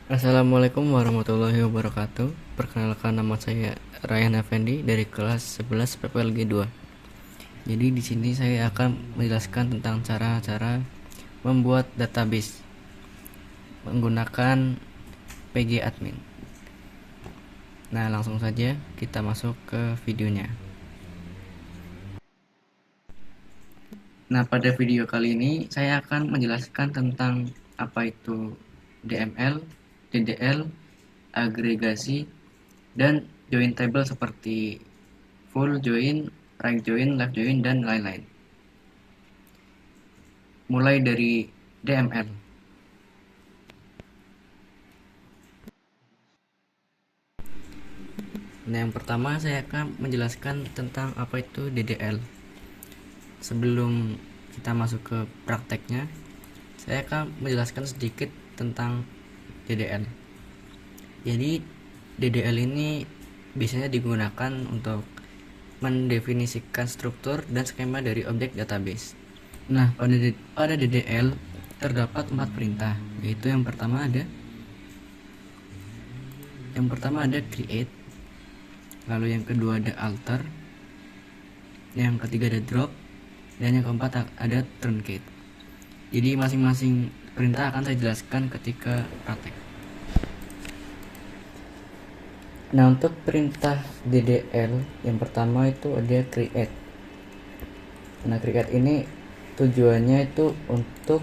Assalamualaikum warahmatullahi wabarakatuh. Perkenalkan, nama saya Ryan Effendi dari kelas 11 PPLG 2. Jadi di sini saya akan menjelaskan tentang cara-cara membuat database menggunakan PG Admin. Nah, langsung saja kita masuk ke videonya. Nah, pada video kali ini saya akan menjelaskan tentang apa itu DML, DDL, agregasi, dan join table seperti full join, right join, left join, dan lain-lain. Mulai dari DML. Nah, yang pertama saya akan menjelaskan tentang apa itu DDL. Sebelum kita masuk ke prakteknya, saya akan menjelaskan sedikit tentang DDL. Jadi DDL ini biasanya digunakan untuk mendefinisikan struktur dan skema dari objek database. Nah, pada DDL terdapat 4 perintah, yaitu yang pertama ada create, lalu yang kedua ada alter, yang ketiga ada drop, dan yang keempat ada truncate. Jadi masing-masing perintah akan saya jelaskan ketika praktek. Nah, untuk perintah DDL yang pertama itu ada create. Nah, create ini tujuannya itu untuk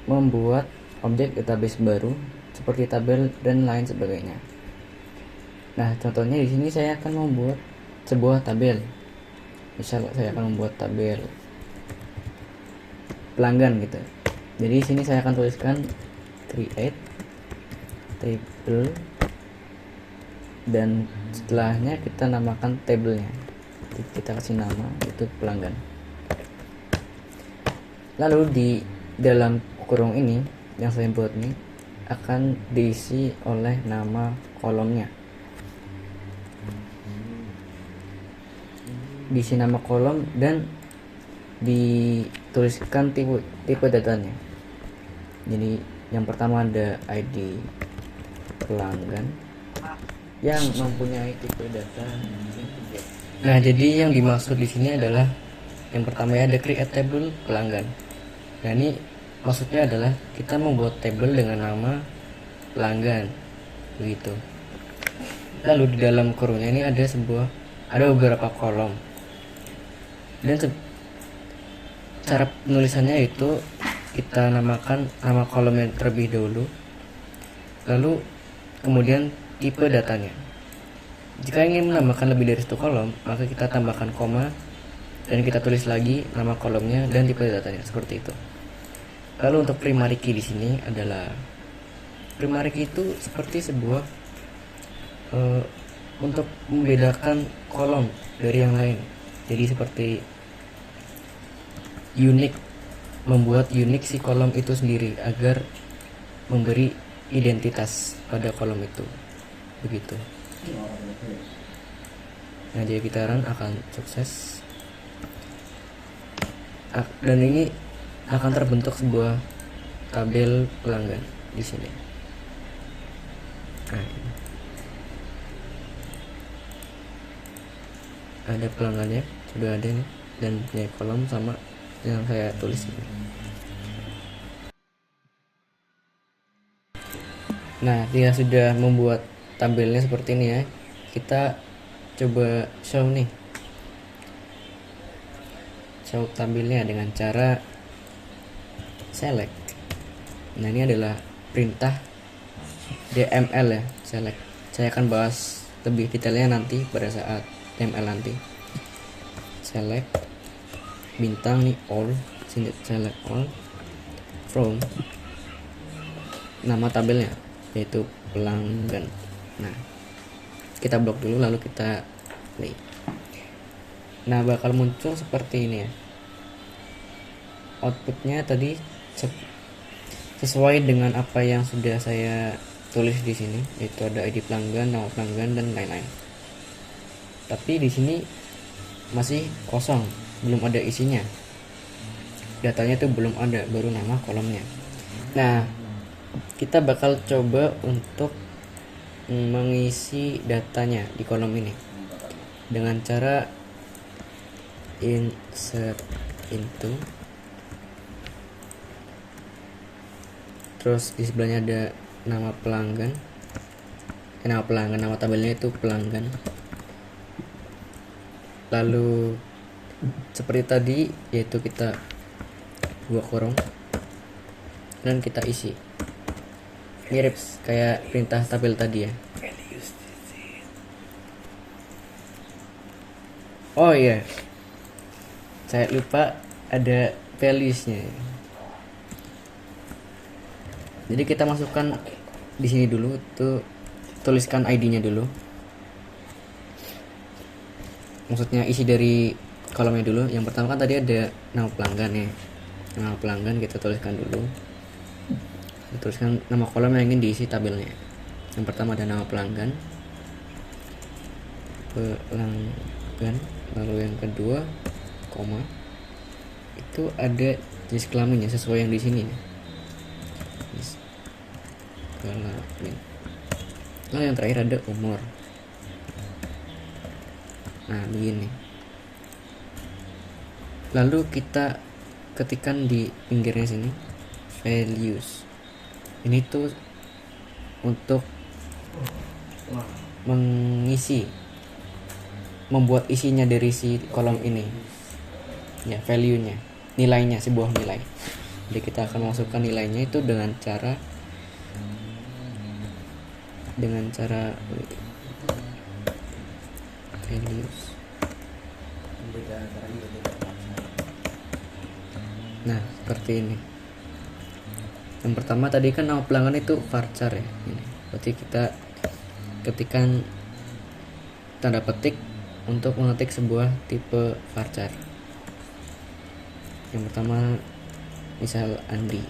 membuat objek database baru seperti tabel dan lain sebagainya. Nah, contohnya di sini saya akan membuat sebuah tabel. Misal saya akan membuat tabel pelanggan gitu. Jadi di sini saya akan tuliskan create table dan setelahnya kita namakan tabelnya. Kita kasih nama itu pelanggan. Lalu di dalam kurung ini yang saya buat ini akan diisi oleh nama kolomnya. Diisi nama kolom dan dituliskan tipe datanya. Jadi yang pertama ada ID pelanggan yang mempunyai tipe data. Nah, jadi yang dimaksud di sini adalah yang pertama ada create table pelanggan. Nah, ini maksudnya adalah kita membuat table dengan nama pelanggan begitu. Lalu di dalam kurungnya ini ada beberapa kolom. Dan cara penulisannya itu kita namakan nama kolomnya terlebih dahulu, lalu kemudian tipe datanya. Jika ingin menambahkan lebih dari satu kolom, maka kita tambahkan koma dan kita tulis lagi nama kolomnya dan tipe datanya seperti itu. Lalu untuk primary key di sini adalah primary key itu seperti sebuah untuk membedakan kolom dari yang lain. Jadi seperti membuat unik si kolom itu sendiri agar memberi identitas pada kolom itu begitu. Nah, jadi kita run akan sukses dan ini akan terbentuk sebuah tabel pelanggan di sini. Nah, ada pelanggannya sudah ada nih dan punya kolom sama yang saya tulis ini. Nah, dia sudah membuat tabelnya seperti ini ya. Kita coba show tabelnya dengan cara select. Nah, ini adalah perintah DML ya, select. Saya akan bahas lebih detailnya nanti pada saat DML nanti. Select bintang nih all, sini select all from nama tabelnya yaitu pelanggan. Nah, kita blok dulu lalu kita play. Nah, bakal muncul seperti ini ya. Outputnya tadi sesuai dengan apa yang sudah saya tulis di sini, yaitu ada ID pelanggan, nama pelanggan dan lain-lain. Tapi di sini masih kosong, belum ada isinya. Datanya tuh belum ada, baru nama kolomnya. Nah, kita bakal coba untuk mengisi datanya di kolom ini dengan cara insert into, terus di sebelahnya ada nama pelanggan, nama tabelnya itu pelanggan. Lalu seperti tadi, yaitu kita buka kurung dan kita isi, mirip kayak perintah tabel tadi ya. Oh iya, saya lupa ada values-nya. Jadi kita masukkan di sini dulu, tuh tuliskan ID-nya dulu. Maksudnya isi dari kolomnya dulu. Yang pertama kan tadi ada nama pelanggan ya. Nama pelanggan kita tuliskan dulu. Kita tuliskan nama kolom yang ingin diisi tabelnya. Yang pertama ada nama pelanggan. Lalu yang kedua koma, itu ada jenis kelaminnya sesuai yang di sini ya. Jenis kelamin. Lalu yang terakhir ada umur. Nah begini. Lalu kita ketikkan di pinggirnya sini values. Ini tuh untuk membuat isinya dari si kolom ini ya, value-nya, nilainya, sebuah nilai. Jadi kita akan masukkan nilainya itu dengan cara values. Nah seperti ini. Yang pertama tadi kan nama pelanggan itu varchar ya, ini berarti kita ketikkan tanda petik untuk mengetik sebuah tipe varchar. Yang pertama misal Andi.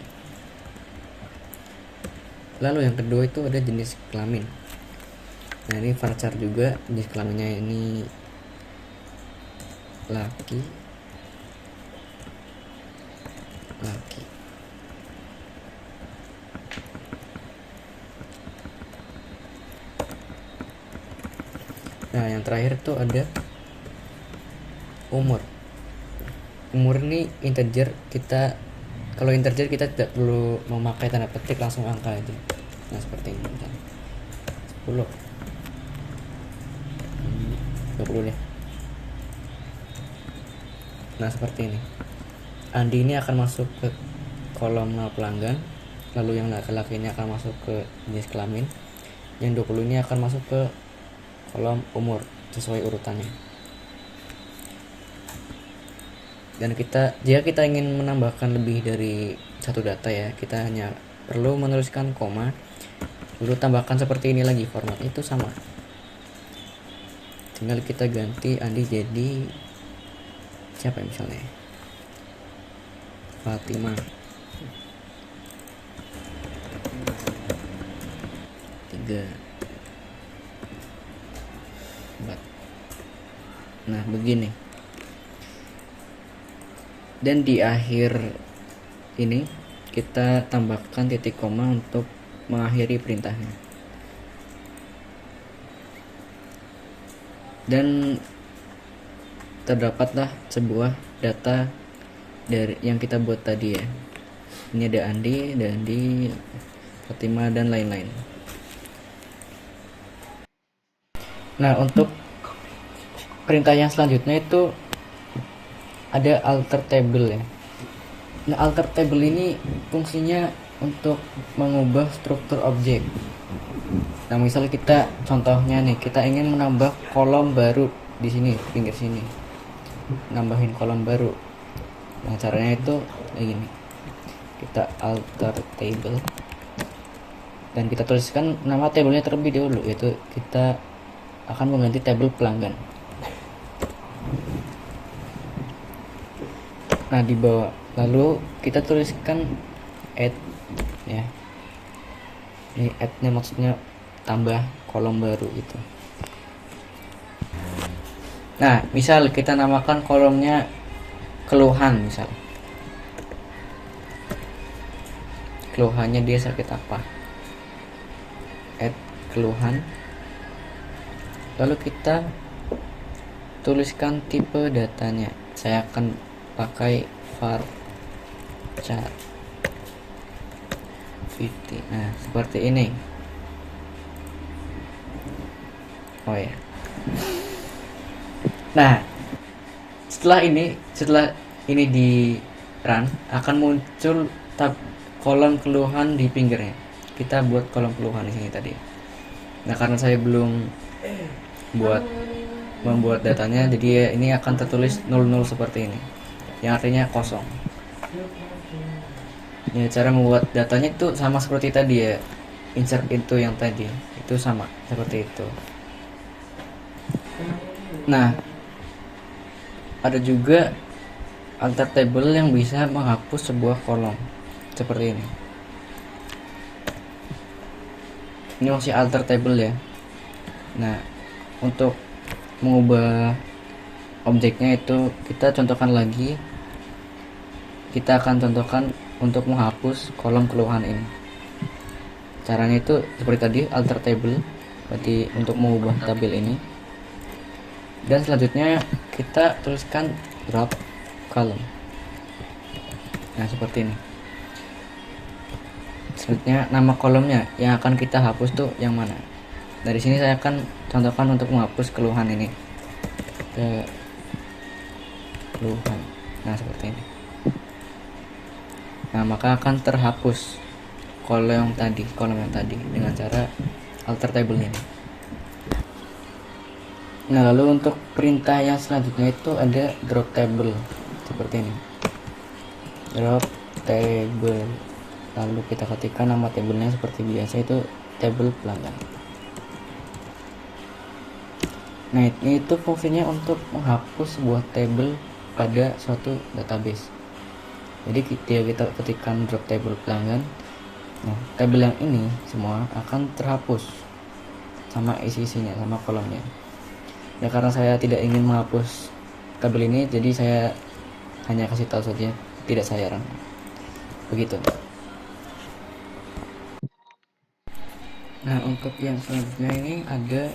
Lalu yang kedua itu ada jenis kelamin. Nah ini varchar juga, jenis kelaminnya ini laki. Nah yang terakhir tuh ada umur. Umur ini integer, kalau integer kita tidak perlu memakai tanda petik, langsung angka aja. Nah seperti ini, misalnya 10 20 deh. Nah seperti ini. Andi ini akan masuk ke kolom nama pelanggan, lalu yang laki-laki ini akan masuk ke jenis kelamin, yang 20 ini akan masuk ke kolom umur sesuai urutannya. Dan jika kita ingin menambahkan lebih dari satu data ya, kita hanya perlu menuliskan koma, lalu tambahkan seperti ini lagi, format itu sama. Tinggal kita ganti Andi jadi siapa ya, misalnya Fatimah 3 4. Nah begini. Dan di akhir ini kita tambahkan titik koma untuk mengakhiri perintahnya. Dan terdapatlah sebuah data dari yang kita buat tadi ya. Ini ada Andi, Fatimah dan lain-lain. Nah untuk perintah yang selanjutnya itu ada alter table ya. Nah alter table ini fungsinya untuk mengubah struktur objek. Nah misalnya kita contohnya nih, kita ingin menambah kolom baru di sini, pinggir sini, nambahin kolom baru. Nah caranya itu kayak gini, kita alter table dan kita tuliskan nama tabelnya terlebih dahulu, yaitu kita akan mengganti tabel pelanggan. Nah di bawah lalu kita tuliskan add ya, ini add-nya maksudnya tambah kolom baru itu. Nah misal kita namakan kolomnya keluhan, misal keluhannya dia sakit apa, add keluhan, lalu kita tuliskan tipe datanya. Saya akan pakai varchar vt. Nah seperti ini. Oh ya, nah setelah ini di run akan muncul kolom keluhan di pinggirnya. Kita buat kolom keluhan di sini tadi. Nah karena saya belum membuat datanya, jadi ini akan tertulis 00 seperti ini, yang artinya kosong. Ya, cara membuat datanya itu sama seperti tadi ya, insert into yang tadi itu sama seperti itu. Nah ada juga alter table yang bisa menghapus sebuah kolom seperti ini. Ini masih alter table ya. Nah untuk mengubah objeknya itu kita contohkan lagi. Kita akan contohkan untuk menghapus kolom keluhan ini. Caranya itu seperti tadi, alter table berarti untuk mengubah tabel ini. Dan selanjutnya kita tuliskan drop column. Nah seperti ini. Selanjutnya nama kolomnya yang akan kita hapus tuh yang mana. Dari sini saya akan contohkan untuk menghapus keluhan ini. Keluhan. Nah seperti ini. Nah maka akan terhapus kolom yang tadi dengan cara alter table ini. Nah lalu untuk perintah yang selanjutnya itu ada drop table seperti ini. Drop table, lalu kita ketikkan nama tabelnya seperti biasa, itu table pelanggan. Nah ini itu fungsinya untuk menghapus sebuah table pada suatu database. Jadi kita ketikkan drop table pelanggan. Nah tabel yang ini semua akan terhapus sama isinya, sama kolomnya. Ya karena saya tidak ingin menghapus tabel ini, jadi saya hanya kasih tahu saja, tidak saya run. Begitu. Nah untuk yang selanjutnya ini ada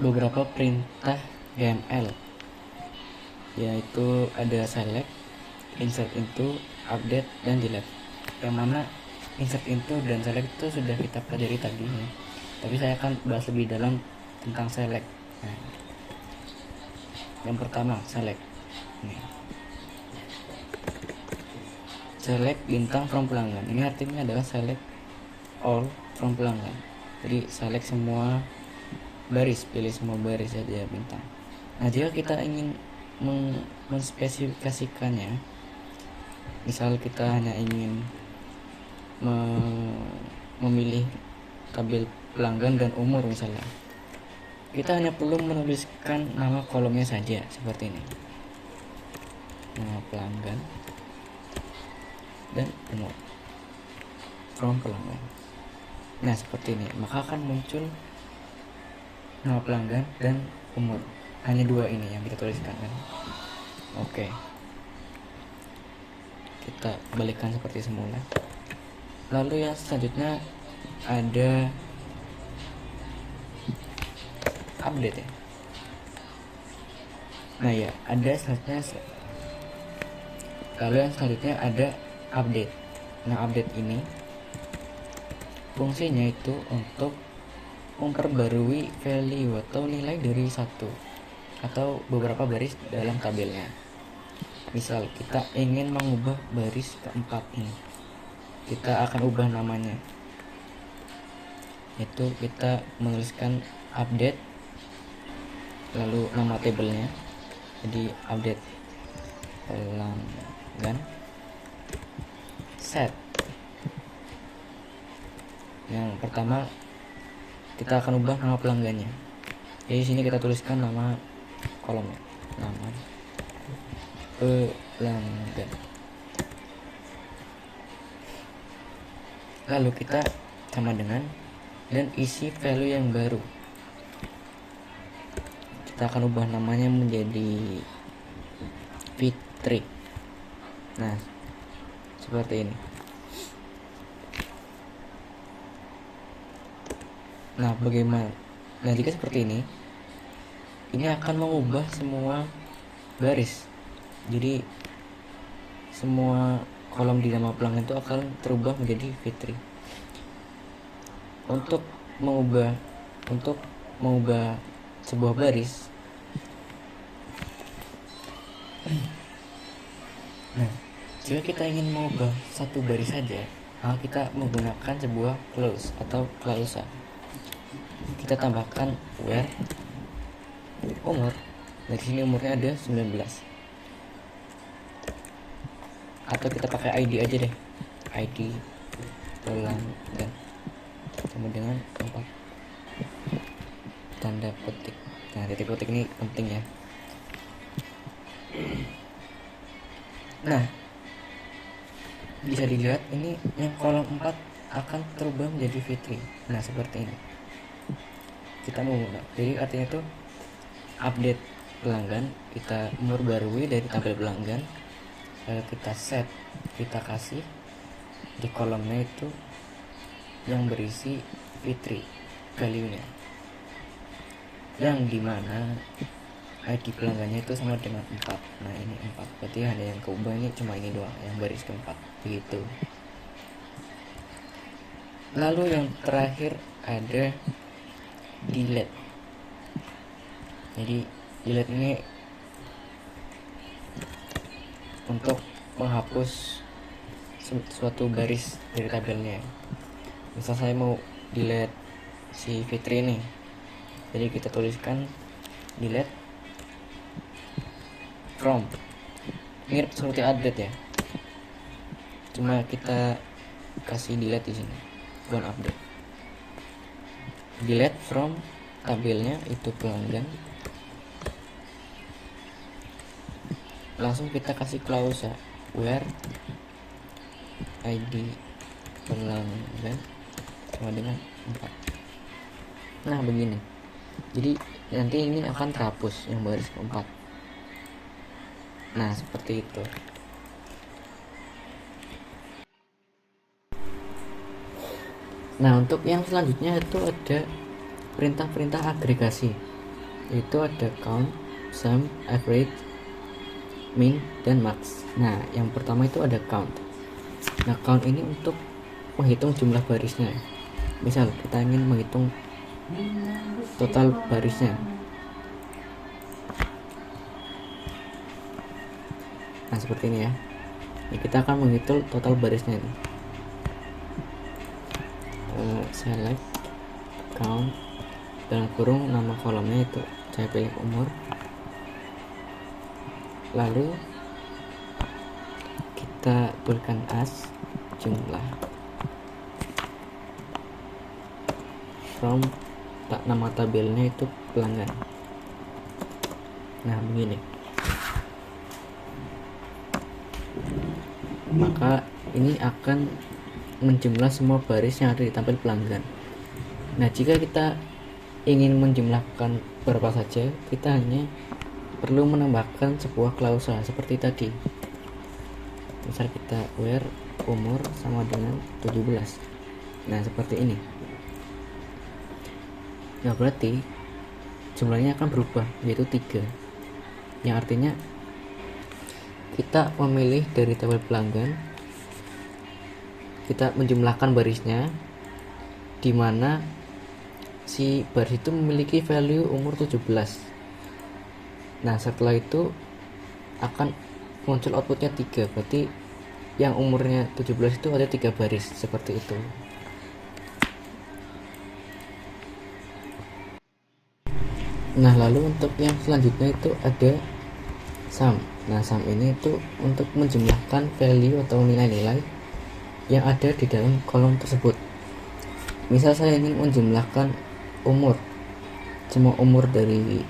beberapa perintah YAML, yaitu ada select, insert into, update, dan delete. Yang mana insert into dan select itu sudah kita pelajari tadi ya. Tapi saya akan bahas lebih dalam tentang select. Nah, yang pertama select. Select bintang from pelanggan. Ini artinya adalah select all from pelanggan. Jadi select semua baris, pilih semua baris saja bintang. Nah jika kita ingin menspesifikasikannya, misal kita hanya ingin memilih tabel pelanggan dan umur misalnya, kita hanya perlu menuliskan nama kolomnya saja seperti ini, nama pelanggan dan umur from pelanggan. Nah seperti ini, maka akan muncul nama pelanggan dan umur, hanya dua ini yang kita tuliskan kan. Oke, kita balikkan seperti semula. Lalu yang selanjutnya ada update ya. Nah ya, ada selanjutnya. Lalu yang selanjutnya ada update. Nah update ini fungsinya itu untuk memperbarui value atau nilai dari satu atau beberapa baris dalam tabelnya. Misal kita ingin mengubah baris keempat ini, kita akan ubah namanya, itu kita menuliskan update lalu nama tabelnya, jadi update pelanggan, set. Yang pertama kita akan ubah nama pelanggannya, jadi sini kita tuliskan nama kolomnya, nama pelanggan. Lalu kita sama dengan dan isi value yang baru, kita akan ubah namanya menjadi Fitri. Nah seperti ini. Nah bagaimana, nah jika seperti ini akan mengubah semua baris. Jadi semua kolom di nama pelanggan itu akan terubah menjadi Fitri. Untuk mengubah sebuah baris, nah jika kita ingin mengubah satu baris saja, kita menggunakan sebuah clause atau klausa. Kita tambahkan where umur, dari sini umurnya ada 19, atau kita pakai ID aja deh, ID pelanggan sama dengan 4 tanda petik. Nah titik petik ini penting ya. Nah bisa dilihat ini yang kolom 4 akan terubah menjadi Fitri. Nah seperti ini kita mau, jadi artinya itu update pelanggan, kita umur barui dari tabel pelanggan, lalu kita set, kita kasih di kolomnya itu yang berisi Fitri value-nya, yang dimana ID pelanggannya itu sama dengan 4. Nah ini 4, berarti ada yang keubah ini cuma ini doang, yang baris keempat begitu. Lalu yang terakhir ada delete. Jadi delete ini untuk menghapus suatu baris dari tabelnya. Misal saya mau delete si Fitri ini, jadi kita tuliskan delete from, mirip seperti update ya, cuma kita kasih delete di sini, bukan update. Delete from tabelnya itu pelanggan, langsung kita kasih klausa where ID pelanggan sama dengan 4. Nah begini, jadi nanti ini akan terhapus yang baris keempat. Nah seperti itu. Nah untuk yang selanjutnya itu ada perintah-perintah agregasi, itu ada count, sum, average, min, dan max. Nah yang pertama itu ada count. Nah count ini untuk menghitung jumlah barisnya. Misal kita ingin menghitung total barisnya, nah seperti ini ya. Ini kita akan menghitung total barisnya ini. Select count dalam kurung nama kolomnya itu saya pilih umur, lalu kita tuliskan as jumlah from nama tabelnya itu pelanggan. Nah begini, maka ini akan menjumlah semua baris yang ada di tabel pelanggan. Nah jika kita ingin menjumlahkan berapa saja, kita hanya perlu menambahkan sebuah klausa seperti tadi. Misal kita where umur sama dengan 17. Nah seperti ini. Nah berarti jumlahnya akan berubah, yaitu 3, yang artinya kita memilih dari tabel pelanggan, kita menjumlahkan barisnya, di mana si baris itu memiliki value umur 17. Nah setelah itu akan muncul outputnya 3, berarti yang umurnya 17 itu ada 3 baris, seperti itu. Nah lalu untuk yang selanjutnya itu ada sum. Nah sum ini itu untuk menjumlahkan value atau nilai-nilai yang ada di dalam kolom tersebut. Misal saya ingin menjumlahkan umur, semua umur dari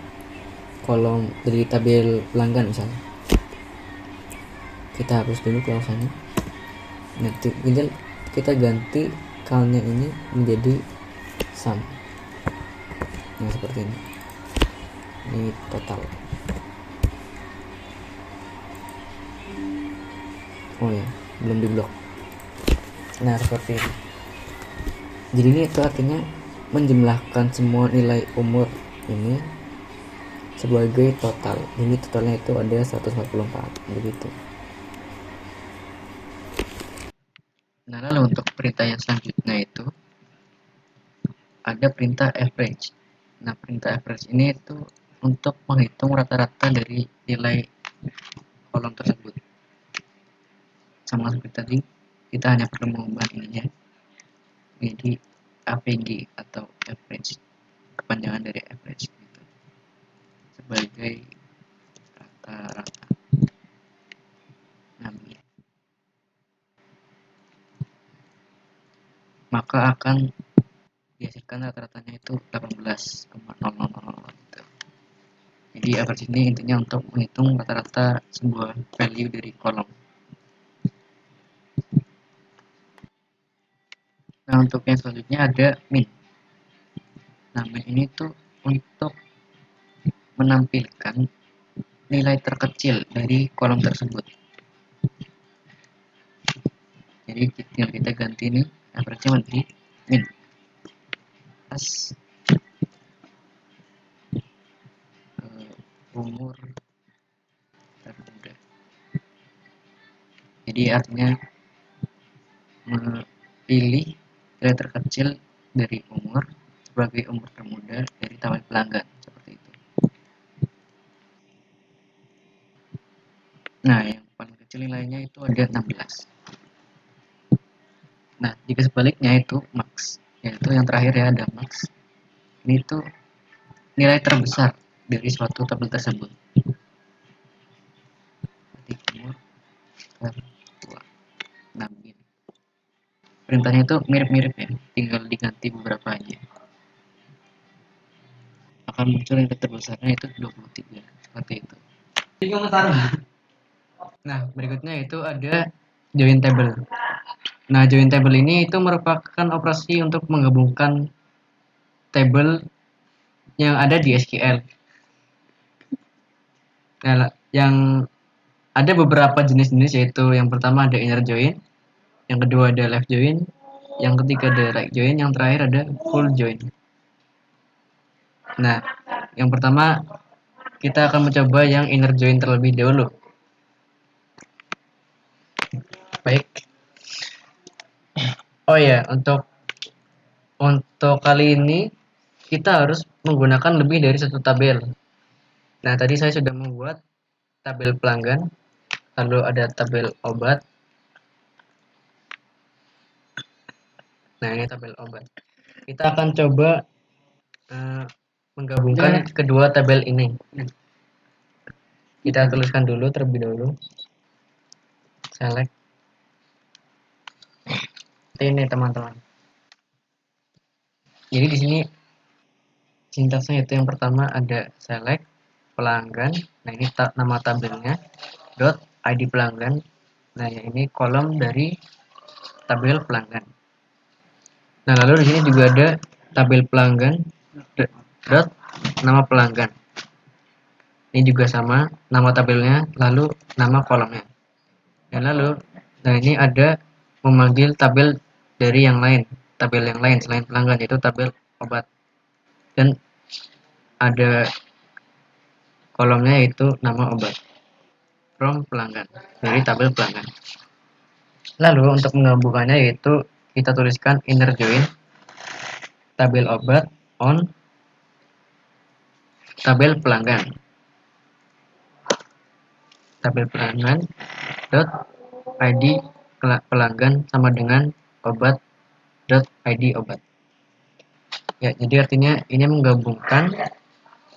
kolom dari tabel pelanggan misalnya, kita hapus dulu klausanya. Nah tinggal kita ganti count-nya ini menjadi sum. Nah seperti ini total. Oh ya, belum diblok. Nah seperti ini. Jadi ini itu artinya menjumlahkan semua nilai umur ini sebagai total. Ini totalnya itu ada 144 begitu. Nah, lalu untuk perintah yang selanjutnya itu ada perintah average. Nah, perintah average ini itu untuk menghitung rata-rata dari nilai kolom tersebut. Sama seperti tadi, kita hanya perlu mengubah ininya menjadi AVG atau average, kepanjangan dari average gitu, sebagai rata-rata. Nah, maka akan dihasilkan rata-ratanya itu 18,0000 gitu. Jadi average ini intinya untuk menghitung rata-rata sebuah value dari kolom. Nah, untuk yang selanjutnya ada min. Nah, min ini tuh untuk menampilkan nilai terkecil dari kolom tersebut. Jadi tinggal kita ganti nih average-nya menjadi min pas umur termuda. Jadi artinya pilih nilai terkecil dari umur sebagai umur termuda dari tabel pelanggan, seperti itu. Nah, yang paling kecil nilainya itu ada 16. Nah, jika sebaliknya itu max, yaitu yang terakhir ya, ada max. Ini tuh nilai terbesar dari suatu tabel tersebut. Berarti umur tertua. Nah, begini. Perintahnya itu mirip-mirip ya, tinggal diganti beberapa aja. Akan muncul nilai terbesarnya itu 23, seperti itu. Nah, berikutnya itu ada join table. Nah, join table ini itu merupakan operasi untuk menggabungkan table yang ada di SQL. Nah, yang ada beberapa jenis-jenis, yaitu yang pertama ada inner join, yang kedua ada left join, yang ketiga ada right join, yang terakhir ada full join. Nah, yang pertama kita akan mencoba yang inner join terlebih dahulu. Baik. Oh ya, untuk kali ini kita harus menggunakan lebih dari satu tabel. Nah, tadi saya sudah membuat tabel pelanggan, lalu ada tabel obat. Nah, ini tabel obat. Kita akan coba menggabungkan kedua tabel ini. Kita tuliskan dulu terlebih dahulu. Select. Ini teman-teman. Jadi di sini sintaksnya itu yang pertama ada select pelanggan. Nah, ini nama tabelnya dot ID pelanggan. Nah, ini kolom dari tabel pelanggan. Nah, lalu di sini juga ada tabel pelanggan dot nama pelanggan. Ini juga sama nama tabelnya, lalu nama kolomnya. Dan lalu, nah ini ada memanggil tabel dari yang lain, tabel yang lain selain pelanggan, yaitu tabel obat. Dan ada kolomnya yaitu nama obat from pelanggan, dari tabel pelanggan. Lalu untuk menggabungkannya yaitu kita tuliskan inner join tabel obat on tabel pelanggan. Tabel pelanggan dot ID pelanggan sama dengan obat dot ID obat. Ya, jadi artinya ini menggabungkan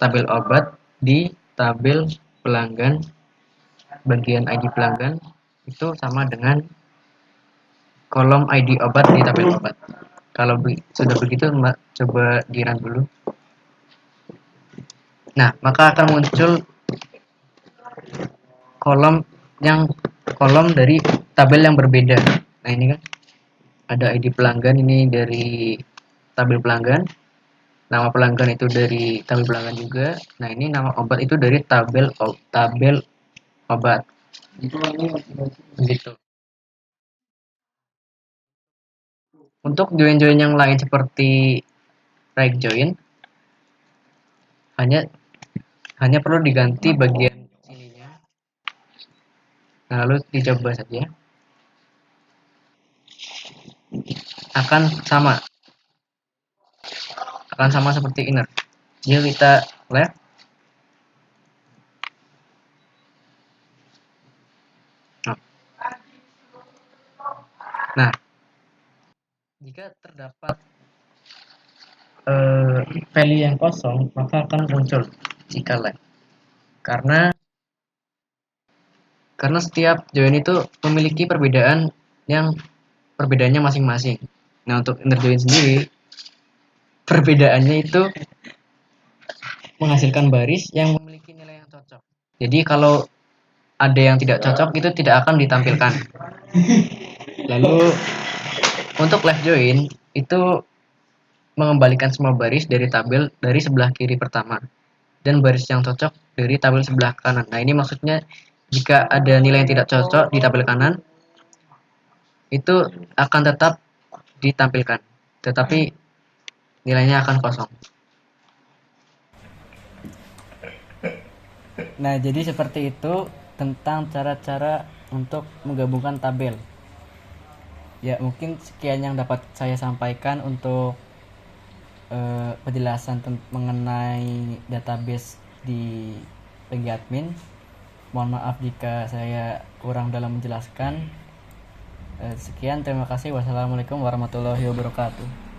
tabel obat di tabel pelanggan, bagian ID pelanggan itu sama dengan kolom ID obat di tabel obat. Kalau sudah begitu, coba di-run dulu. Nah, maka akan muncul kolom dari tabel yang berbeda. Nah, ini kan ada ID pelanggan ini dari tabel pelanggan, nama pelanggan itu dari tabel pelanggan juga. Nah, ini nama obat itu dari tabel obat. Gitu. Untuk join-join yang lain seperti right join, hanya hanya perlu diganti bagian sininya. Nah, lalu dicoba saja. Akan sama seperti inner. Jika kita left, nah, jika terdapat value yang kosong, maka akan muncul jika left. Karena setiap join itu memiliki perbedaannya masing-masing. Nah, untuk inner join sendiri, perbedaannya itu menghasilkan baris yang memiliki nilai yang cocok. Jadi kalau ada yang tidak cocok itu tidak akan ditampilkan. Lalu untuk left join itu mengembalikan semua baris dari tabel dari sebelah kiri pertama dan baris yang cocok dari tabel sebelah kanan. Nah, ini maksudnya jika ada nilai yang tidak cocok di tabel kanan itu akan tetap ditampilkan, tetapi nilainya akan kosong. Nah, jadi seperti itu tentang cara-cara untuk menggabungkan tabel. Ya, mungkin sekian yang dapat saya sampaikan untuk penjelasan mengenai database di PGAdmin. Mohon maaf jika saya kurang dalam menjelaskan. Sekian, terima kasih. Wassalamualaikum warahmatullahi wabarakatuh.